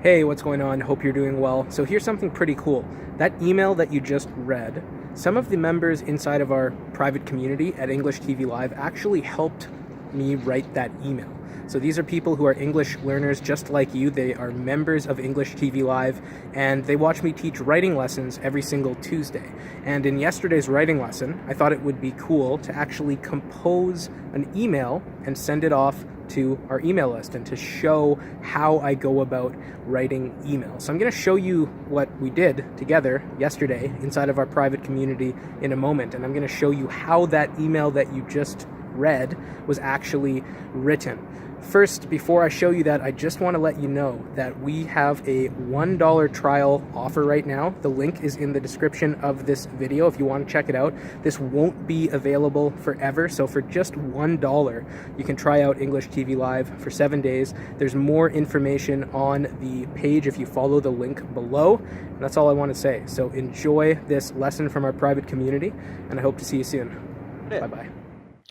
Hey, what's going on? Hope you're doing well. So here's something pretty cool. That email that you just read, some of the members inside of our private community at EnglishTVLive actually helped me write that email. So these are people who are English learners just like you. They are members of EnglishTVLive, and they watch me teach writing lessons every single Tuesday. And in yesterday's writing lesson, I thought it would be cool to actually compose an email and send it off to our email list and to show how I go about writing emails. So I'm going to show you what we did together yesterday inside of our private community in a moment, and I'm going to show you how that email that you just read was actually written. First, before I show you that, I just want to let you know that we have a $1 trial offer right now. The link is in the description of this video if you want to check it out. This won't be available forever, so for just $1, you can try out EnglishTVLive for 7 days. There's more information on the page if you follow the link below. And that's all I want to say. So enjoy this lesson from our private community, and I hope to see you soon. Bye-bye.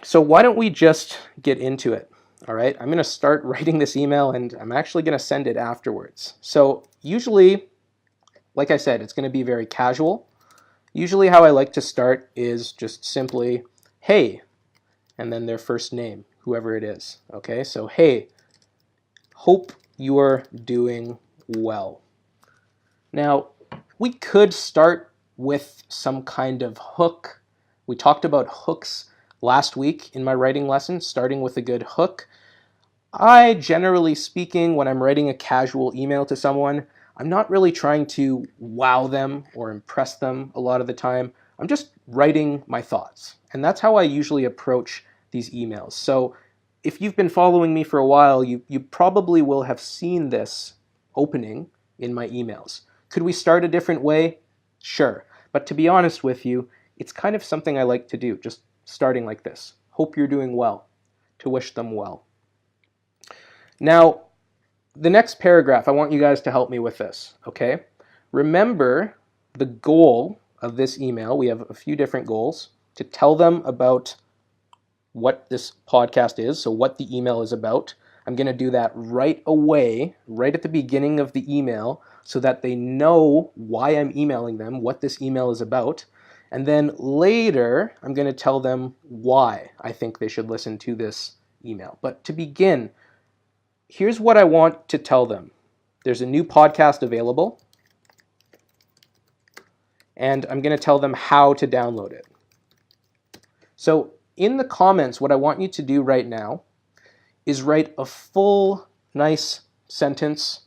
So why don't we just get into it? All right, I'm going to start writing this email, and I'm actually going to send it afterwards. So usually, like I said, it's going to be very casual. Usually how I like to start is just simply, hey, and then their first name, whoever it is. Okay, so hey, hope you're doing well. Now, we could start with some kind of hook. We talked about hooks last week in my writing lesson, starting with a good hook. I, generally speaking, when I'm writing a casual email to someone, I'm not really trying to wow them or impress them a lot of the time. I'm just writing my thoughts. And that's how I usually approach these emails. So if you've been following me for a while, you probably will have seen this opening in my emails. Could we start a different way? Sure. But to be honest with you, it's kind of something I like to do, just starting like this. Hope you're doing well, to wish them well. Now, the next paragraph, I want you guys to help me with this, okay? Remember the goal of this email. We have a few different goals: to tell them about what this podcast is, so what the email is about. I'm going to do that right away, right at the beginning of the email, so that they know why I'm emailing them, what this email is about. And then later, I'm going to tell them why I think they should listen to this email. But to begin, here's what I want to tell them. There's a new podcast available, and I'm going to tell them how to download it. So in the comments, what I want you to do right now is write a full, nice sentence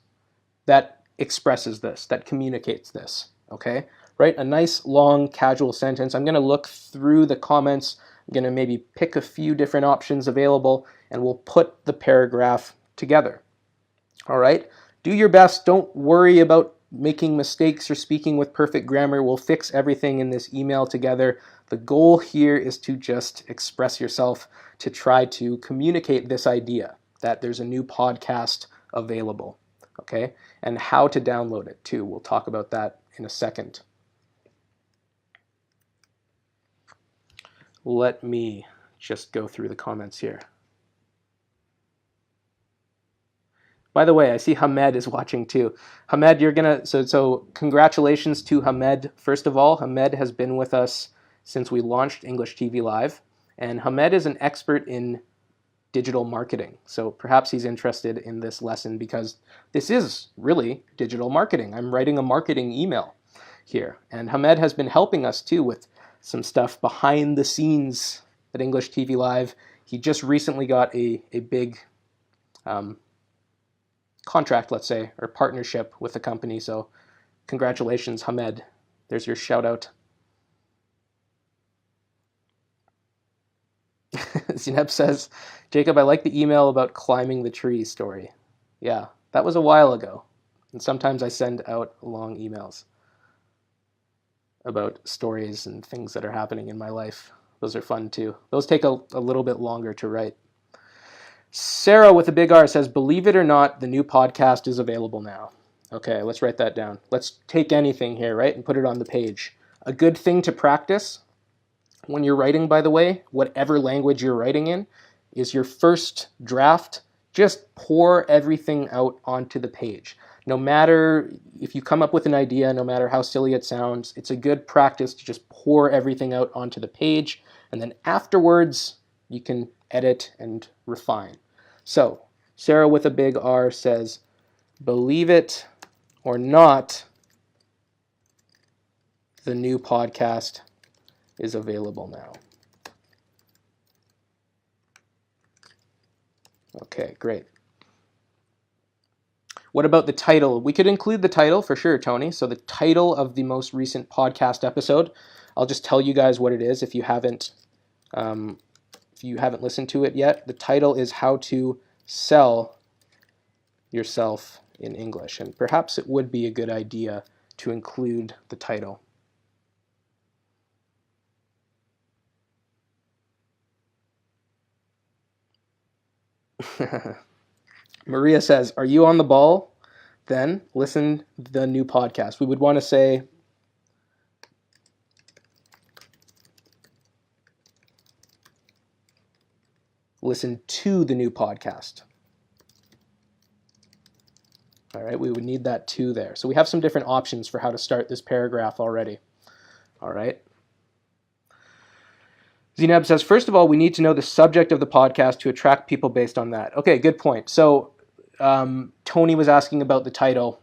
that expresses this, that communicates this, okay? Write a nice, long, casual sentence. I'm going to look through the comments. I'm going to maybe pick a few different options available, and we'll put the paragraph together. All right? Do your best. Don't worry about making mistakes or speaking with perfect grammar. We'll fix everything in this email together. The goal here is to just express yourself, to try to communicate this idea that there's a new podcast available, okay? And how to download it too. We'll talk about that in a second. Let me just go through the comments here. By the way, I see Hamed is watching too. Hamed, you're gonna, so congratulations to Hamed. First of all, Hamed has been with us since we launched EnglishTVLive, and Hamed is an expert in digital marketing. So perhaps he's interested in this lesson because this is really digital marketing. I'm writing a marketing email here, and Hamed has been helping us too with some stuff behind the scenes at EnglishTVLive. He just recently got a big contract, let's say, or partnership with the company. So congratulations, Hamed. There's your shout out. Zineb says, Jacob, I like the email about climbing the tree story. Yeah, that was a while ago. And sometimes I send out long emails about stories and things that are happening in my life. Those are fun too. Those take a little bit longer to write. Sarah with a big R says, believe it or not, the new podcast is available now. Okay, let's write that down. Let's take anything here, right, and put it on the page. A good thing to practice when you're writing, by the way, whatever language you're writing in, is your first draft, just pour everything out onto the page. no matter if you come up with an idea, no matter how silly it sounds, it's a good practice to just pour everything out onto the page, and then afterwards you can edit and refine. So Sarah with a big R says, believe it or not, the new podcast is available now. Okay, great. What about the title? We could include the title for sure, Tony. So the title of the most recent podcast episode, I'll just tell you guys what it is if you haven't listened to it yet. The title is How to Sell Yourself in English, and perhaps it would be a good idea to include the title. Maria says, are you on the ball? Then listen to the new podcast. We would want to say, listen to the new podcast. All right, we would need that to there. So we have some different options for how to start this paragraph already. All right. Zineb says, first of all, we need to know the subject of the podcast to attract people based on that. Okay, good point. So Tony was asking about the title.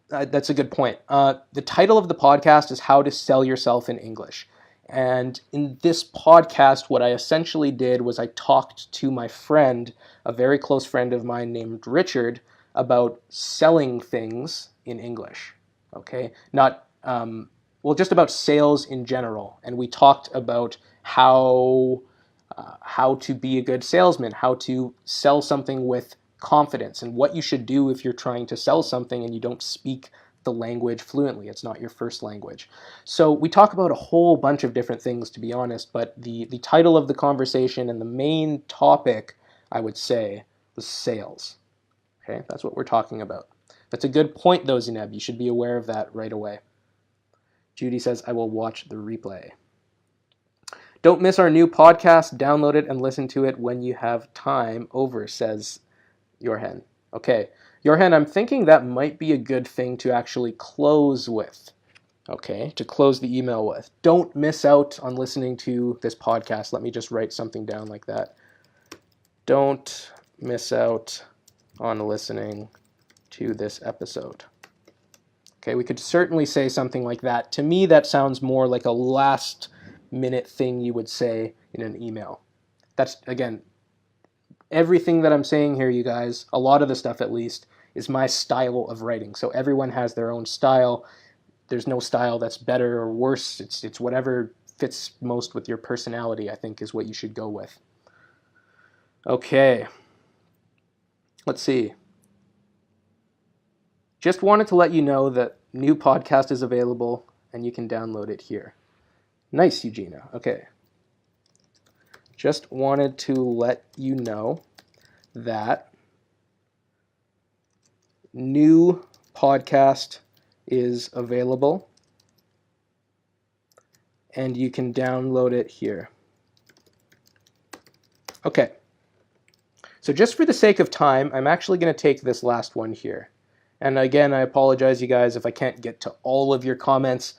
That's a good point. The title of the podcast is How to Sell Yourself in English. And in this podcast, what I essentially did was I talked to my friend, a very close friend of mine named Richard, about selling things in English. Okay? Not, just about sales in general. And we talked about how to be a good salesman, how to sell something with confidence, and what you should do if you're trying to sell something and you don't speak the language fluently. It's not your first language. So we talk about a whole bunch of different things, to be honest, but the title of the conversation and the main topic, I would say, was sales. Okay, that's what we're talking about. That's a good point, though, Zineb. You should be aware of that right away. Judy says, I will watch the replay. Don't miss our new podcast. Download it and listen to it when you have time over, says Yorhen. Okay, Yorhen, I'm thinking that might be a good thing to actually close with. Okay, to close the email with. Don't miss out on listening to this podcast. Let me just write something down like that. Don't miss out on listening to this episode. Okay, we could certainly say something like that. To me, that sounds more like a last-minute thing you would say in an email. That's, again, everything that I'm saying here, you guys, a lot of the stuff at least, is my style of writing. So everyone has their own style. There's no style that's better or worse. It's whatever fits most with your personality, I think, is what you should go with. Okay. Let's see. Just wanted to let you know that new podcast is available and you can download it here. Nice, Eugenia. Okay. Just wanted to let you know that new podcast is available and you can download it here. Okay. So just for the sake of time, I'm actually going to take this last one here. And again, I apologize, you guys, if I can't get to all of your comments.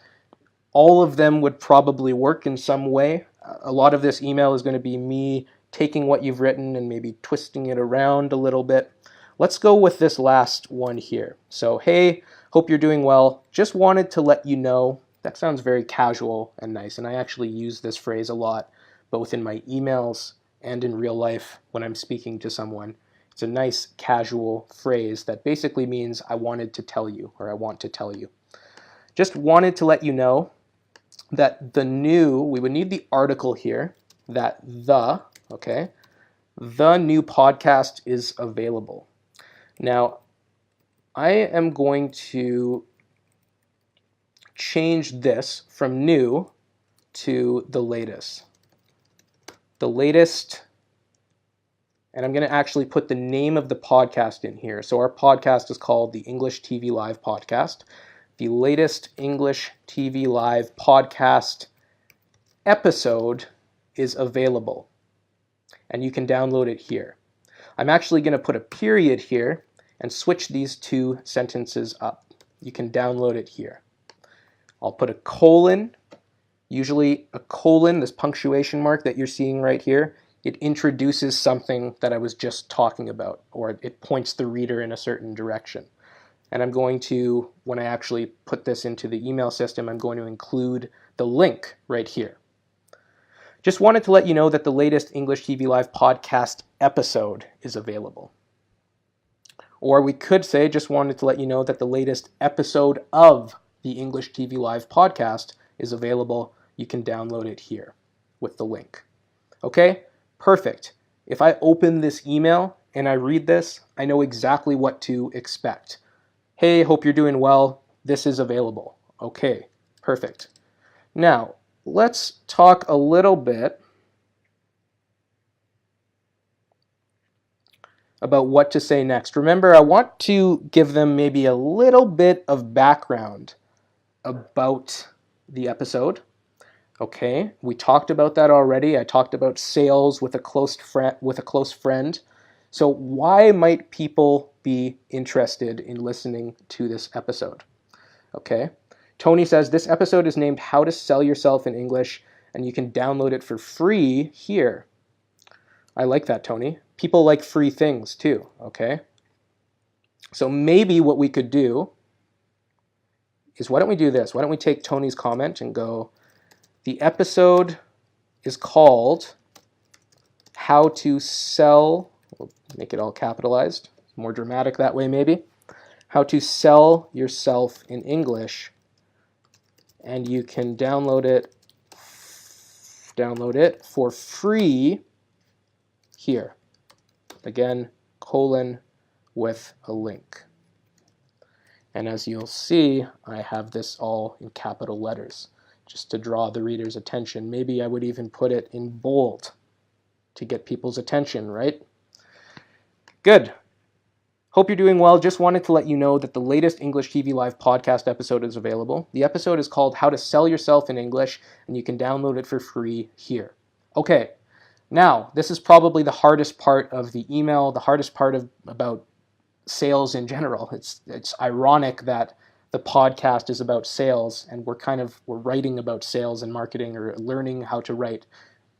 All of them would probably work in some way. A lot of this email is going to be me taking what you've written and maybe twisting it around a little bit. Let's go with this last one here. So, hey, hope you're doing well. Just wanted to let you know. That sounds very casual and nice, and I actually use this phrase a lot, both in my emails and in real life when I'm speaking to someone. It's a nice casual phrase that basically means I wanted to tell you, or I want to tell you. Just wanted to let you know that we would need the article here, that the new podcast is available. Now, I am going to change this from new to the latest. The latest, and I'm going to actually put the name of the podcast in here. So our podcast is called the English TV Live podcast. The latest English TV Live podcast episode is available, and you can download it here. I'm actually going to put a period here, and switch these two sentences up. You can download it here. I'll put a colon. Usually a colon, this punctuation mark that you're seeing right here, it introduces something that I was just talking about, or it points the reader in a certain direction. And I'm going to, when I actually put this into the email system, I'm going to include the link right here. Just wanted to let you know that the latest English TV Live podcast episode is available. Or we could say, just wanted to let you know that the latest episode of the English TV Live podcast is available. You can download it here with the link. Okay, perfect. If I open this email and I read this, I know exactly what to expect. Hey, hope you're doing well. This is available. Okay, perfect. Now, let's talk a little bit about what to say next. Remember, I want to give them maybe a little bit of background about the episode. Okay, we talked about that already. I talked about sales with a close friend. So why might people be interested in listening to this episode? Okay, Tony says this episode is named How to Sell Yourself in English, and you can download it for free here. I like that, Tony. People like free things too, okay? So maybe what we could do is, why don't we do this? Why don't we take Tony's comment and go, the episode is called How to Sell, we'll make it all capitalized, more dramatic that way maybe, How to Sell Yourself in English, and you can download it for free here. Again, colon with a link. And as you'll see, I have this all in capital letters, just to draw the reader's attention. Maybe I would even put it in bold to get people's attention, right? Good. Hope you're doing well. Just wanted to let you know that the latest English TV Live podcast episode is available. The episode is called How to Sell Yourself in English, and you can download it for free here. Okay. Now, this is probably the hardest part of the email, the hardest part about sales in general. It's ironic that the podcast is about sales, and we're writing about sales and marketing, or learning how to write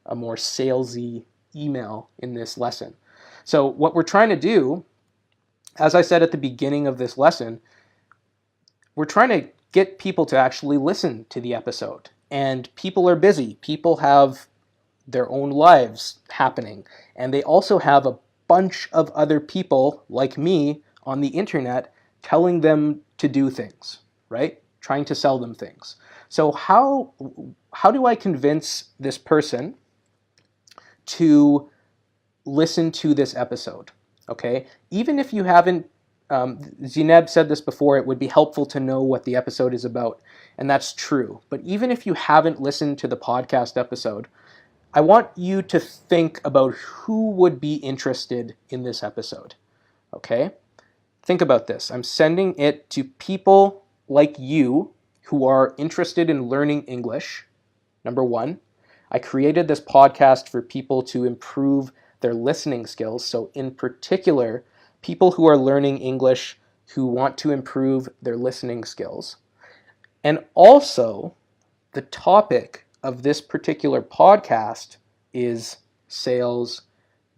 a more salesy email in this lesson. So what we're trying to do, as I said at the beginning of this lesson, we're trying to get people to actually listen to the episode. And people are busy. People have their own lives happening, and they also have a bunch of other people like me on the internet telling them to do things, right? Trying to sell them things. So how do I convince this person to listen to this episode? Okay, even if you haven't, Zineb said this before, it would be helpful to know what the episode is about, and that's true. But even if you haven't listened to the podcast episode, I want you to think about who would be interested in this episode, okay? Think about this. I'm sending it to people like you who are interested in learning English, number one. I created this podcast for people to improve their listening skills. So in particular, people who are learning English who want to improve their listening skills. And also, the topic of this particular podcast is sales,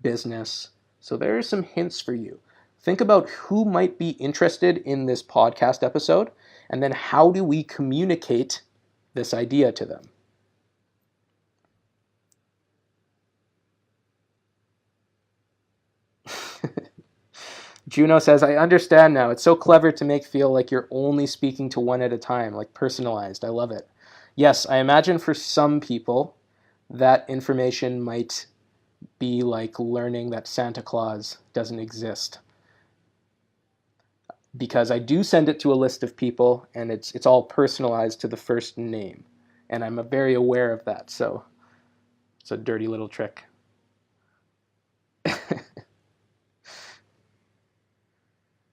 business. So there are some hints for you. Think about who might be interested in this podcast episode, and then how do we communicate this idea to them? Juno says, I understand now. It's so clever to make feel like you're only speaking to one at a time, like personalized. I love it. Yes, I imagine for some people that information might be like learning that Santa Claus doesn't exist. Because I do send it to a list of people, and it's all personalized to the first name. And I'm very aware of that, so it's a dirty little trick.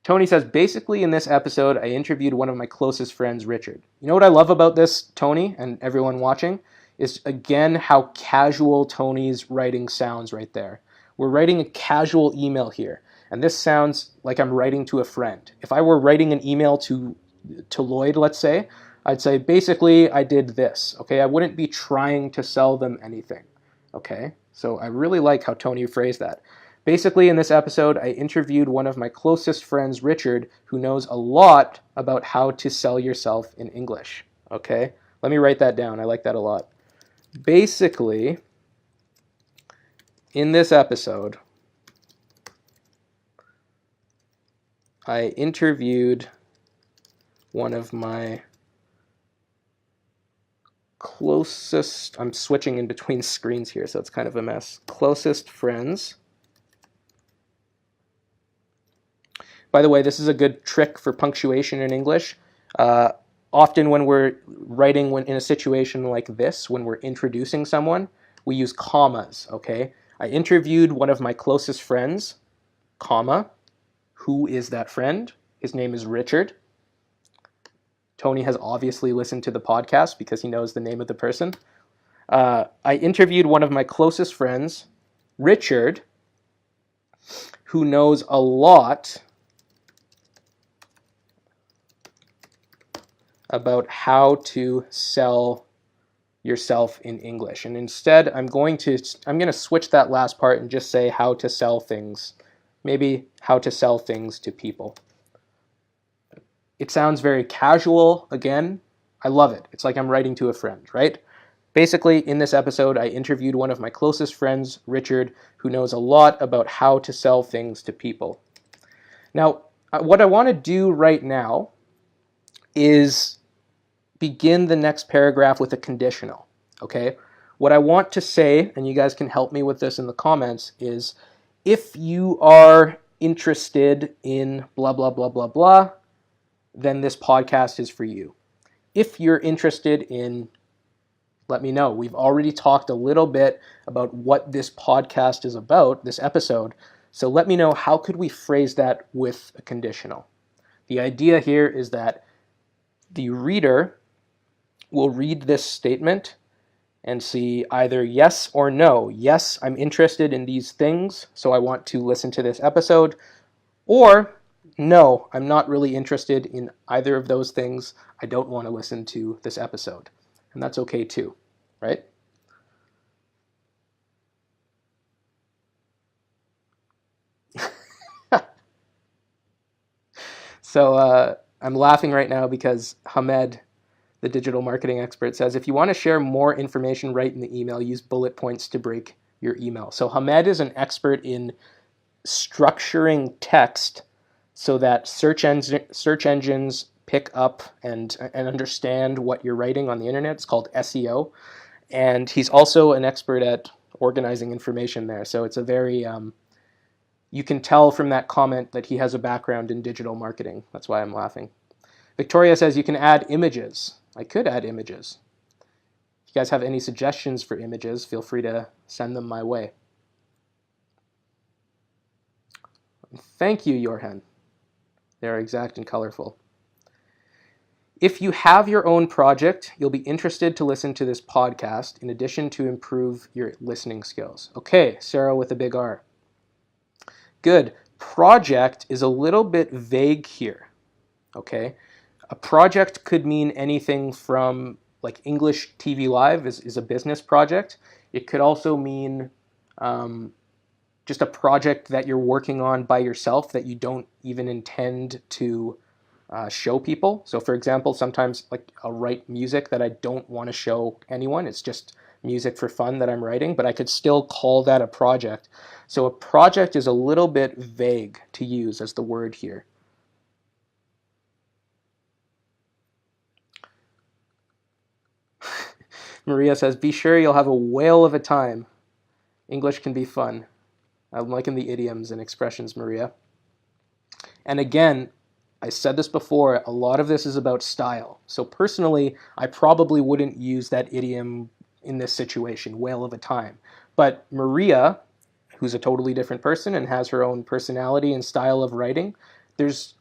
Tony says, basically in this episode, I interviewed one of my closest friends, Richard. You know what I love about this, Tony, and everyone watching, is again how casual Tony's writing sounds right there. We're writing a casual email here. And this sounds like I'm writing to a friend. If I were writing an email to Lloyd, let's say, I'd say, basically, I did this, okay? I wouldn't be trying to sell them anything, okay? So I really like how Tony phrased that. Basically, in this episode, I interviewed one of my closest friends, Richard, who knows a lot about how to sell yourself in English, okay? Let me write that down. I like that a lot. Basically, in this episode, I interviewed one of my closest, I'm switching in between screens here, so it's kind of a mess, closest friends. By the way, this is a good trick for punctuation in English. Often when we're writing in a situation like this, when we're introducing someone, we use commas, okay? I interviewed one of my closest friends, comma. Who is that friend? His name is Richard. Tony has obviously listened to the podcast because he knows the name of the person. I interviewed one of my closest friends, Richard, who knows a lot about how to sell yourself in English. And instead, I'm going to switch that last part and just say how to sell things. Maybe how to sell things to people. It sounds very casual. Again, I love it. It's like I'm writing to a friend, right? Basically, in this episode, I interviewed one of my closest friends, Richard, who knows a lot about how to sell things to people. Now, what I want to do right now is begin the next paragraph with a conditional, okay? What I want to say, and you guys can help me with this in the comments, is if you are interested in blah, blah, blah, blah, blah, then this podcast is for you. If you're interested in, let me know. We've already talked a little bit about what this podcast is about, this episode, so let me know how could we phrase that with a conditional. The idea here is that the reader will read this statement and see either yes or no. Yes, I'm interested in these things, so I want to listen to this episode. Or no, I'm not really interested in either of those things. I don't want to listen to this episode. And that's okay too, right? So I'm laughing right now because Hamed, the digital marketing expert, says, if you want to share more information, write in the email, use bullet points to break your email. So Hamed is an expert in structuring text so that search engines pick up and understand what you're writing on the internet. It's called SEO. And he's also an expert at organizing information there. So it's a very, you can tell from that comment that he has a background in digital marketing. That's why I'm laughing. Victoria says you can add images. I could add images. If you guys have any suggestions for images, feel free to send them my way. Thank you, Jorgen. They're exact and colorful. If you have your own project, you'll be interested to listen to this podcast in addition to improve your listening skills. Okay, Sarah with a big R. Good. Project is a little bit vague here. Okay. A project could mean anything from, like, EnglishTVLive is a business project. It could also mean just a project that you're working on by yourself that you don't even intend to show people. So for example, sometimes like I'll write music that I don't want to show anyone. It's just music for fun that I'm writing, but I could still call that a project. So a project is a little bit vague to use as the word here. Maria says, be sure you'll have a whale of a time. English can be fun. I'm liking the idioms and expressions, Maria. And again, I said this before, a lot of this is about style. So personally, I probably wouldn't use that idiom in this situation, whale of a time. But Maria, who's a totally different person and has her own personality and style of writing, it's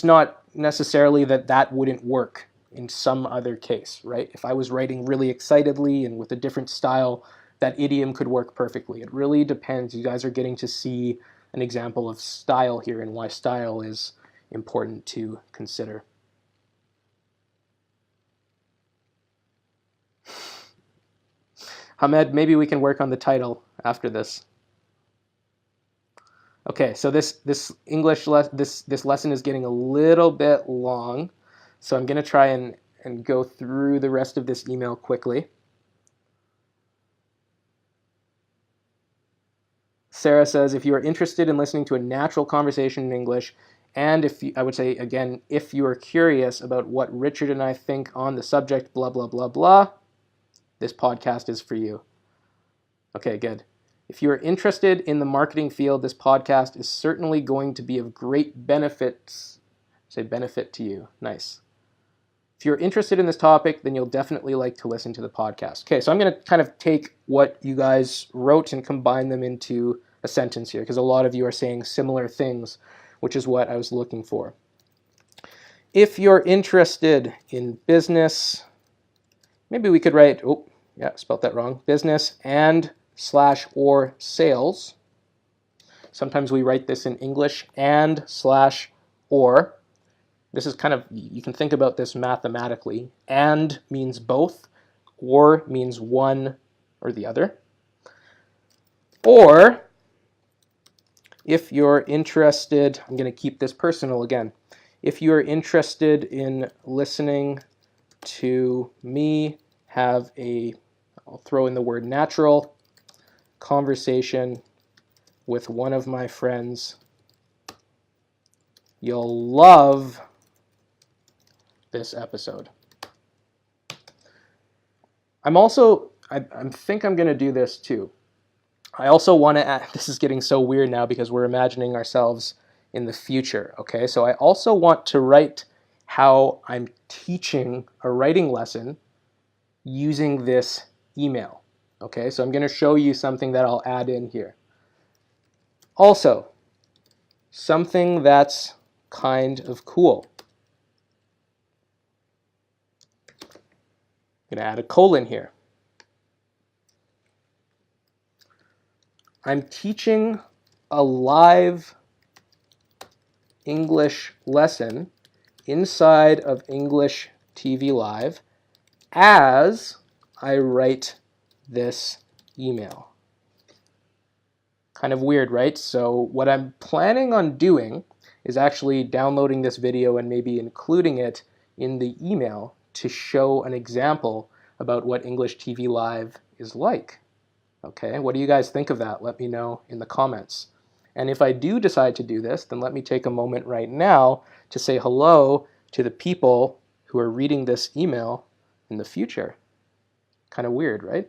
not necessarily that wouldn't work in some other case, right? If I was writing really excitedly and with a different style, that idiom could work perfectly. It really depends. You guys are getting to see an example of style here and why style is important to consider. Hamed, maybe we can work on the title after this. Okay, so this lesson is getting a little bit long, so I'm going to try and go through the rest of this email quickly. Sarah says, if you are interested in listening to a natural conversation in English, and I would say again, if you are curious about what Richard and I think on the subject, blah, blah, blah, blah, this podcast is for you. Okay, good. If you are interested in the marketing field, this podcast is certainly going to be of great benefit to you. Nice. If you're interested in this topic, then you'll definitely like to listen to the podcast. Okay, so I'm going to kind of take what you guys wrote and combine them into a sentence here, because a lot of you are saying similar things, which is what I was looking for. If you're interested in business, maybe we could write, spelled that wrong, business and / or sales. Sometimes we write this in English and / or. This is kind of, you can think about this mathematically. And means both, or means one or the other. Or, if you're interested, I'm going to keep this personal again. If you're interested in listening to me have I'll throw in the word natural, conversation with one of my friends, you'll love this episode. I think I'm going to do this too. I also want to add, this is getting so weird now because we're imagining ourselves in the future, okay? So I also want to write how I'm teaching a writing lesson using this email, okay? So I'm going to show you something that I'll add in here. Also, something that's kind of cool. I'm going to add a colon here. I'm teaching a live English lesson inside of EnglishTVLive as I write this email. Kind of weird, right? So what I'm planning on doing is actually downloading this video and maybe including it in the email to show an example about what EnglishTVLive is like. Okay, what do you guys think of that? Let me know in the comments. And if I do decide to do this, then let me take a moment right now to say hello to the people who are reading this email in the future. Kind of weird, right?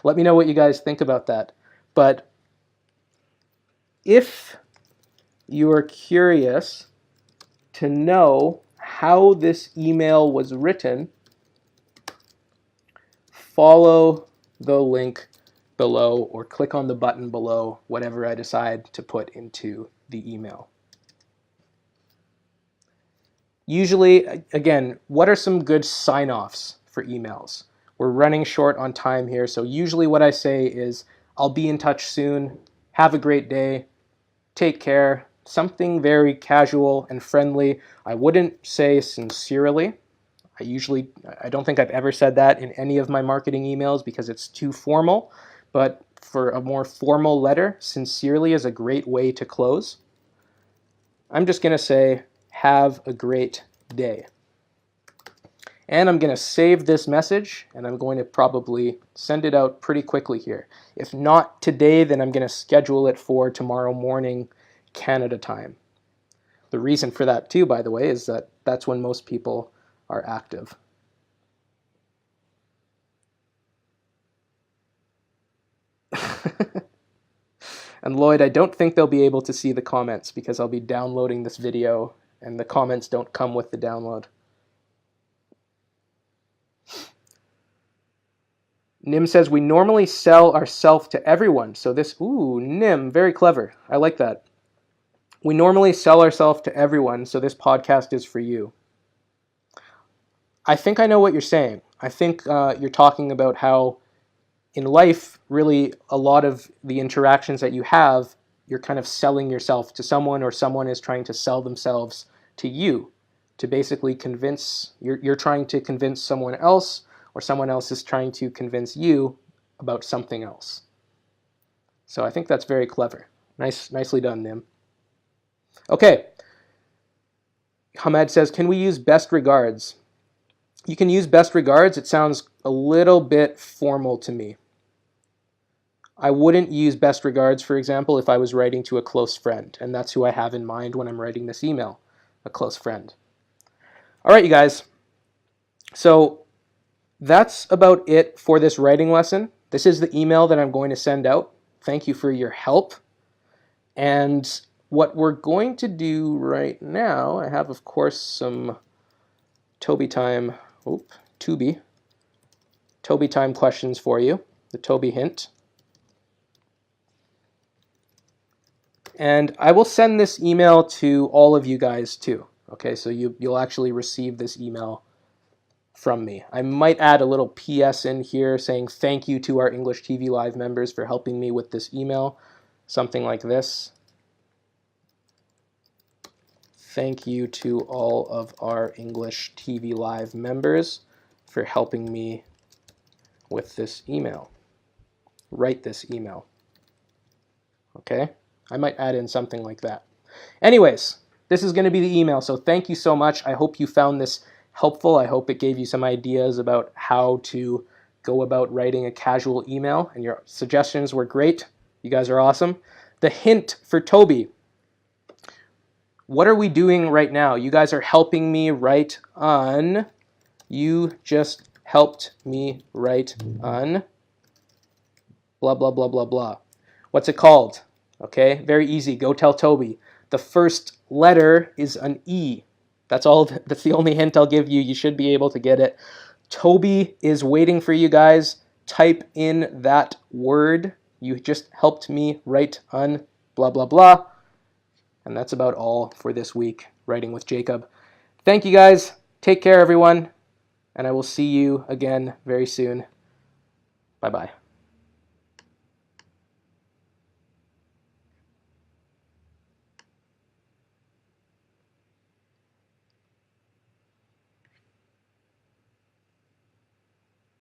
Let me know what you guys think about that. But if you are curious to know how this email was written, follow the link below or click on the button below, whatever I decide to put into the email. Usually, again, what are some good sign-offs for emails? We're running short on time here, so usually what I say is, I'll be in touch soon, have a great day, take care, something very casual and friendly. I wouldn't say sincerely. I don't think I've ever said that in any of my marketing emails because it's too formal, but for a more formal letter, sincerely is a great way to close. I'm just going to say, have a great day. And I'm going to save this message, and I'm going to probably send it out pretty quickly here. If not today, then I'm going to schedule it for tomorrow morning, Canada time. The reason for that too, by the way, is that that's when most people are active. And Lloyd, I don't think they'll be able to see the comments because I'll be downloading this video and the comments don't come with the download. Nim says, we normally sell ourselves to everyone. So this, Nim, very clever. I like that. We normally sell ourselves to everyone, so this podcast is for you. I think I know what you're saying. I think you're talking about how in life, really, a lot of the interactions that you have, you're kind of selling yourself to someone, or someone is trying to sell themselves to you, to basically convince, you're trying to convince someone else, or someone else is trying to convince you about something else. So I think that's very clever. Nicely done, Nim. Okay. Hamed says, can we use best regards? You can use best regards. It sounds a little bit formal to me. I wouldn't use best regards, for example, if I was writing to a close friend, and that's who I have in mind when I'm writing this email, a close friend. All right, you guys. So that's about it for this writing lesson. This is the email that I'm going to send out. Thank you for your help. And what we're going to do right now, I have, of course, some Toby time questions for you, the Toby hint. And I will send this email to all of you guys too. Okay, so you'll actually receive this email from me. I might add a little PS in here saying thank you to our English TV Live members for helping me with this email. Something like this. Thank you to all of our English TV Live members for helping me with this email. Write this email. Okay? I might add in something like that. Anyways, this is going to be the email, so thank you so much. I hope you found this helpful. I hope it gave you some ideas about how to go about writing a casual email, and your suggestions were great. You guys are awesome. The hint for Toby. What are we doing right now? You guys are helping me write on, you just helped me write on, blah, blah, blah, blah, blah. What's it called? Okay, very easy. Go tell Toby. The first letter is an E. That's all. That's the only hint I'll give you. You should be able to get it. Toby is waiting for you guys. Type in that word. You just helped me write on blah, blah, blah. And that's about all for this week, Writing with Jacob. Thank you guys. Take care, everyone. And I will see you again very soon. Bye-bye.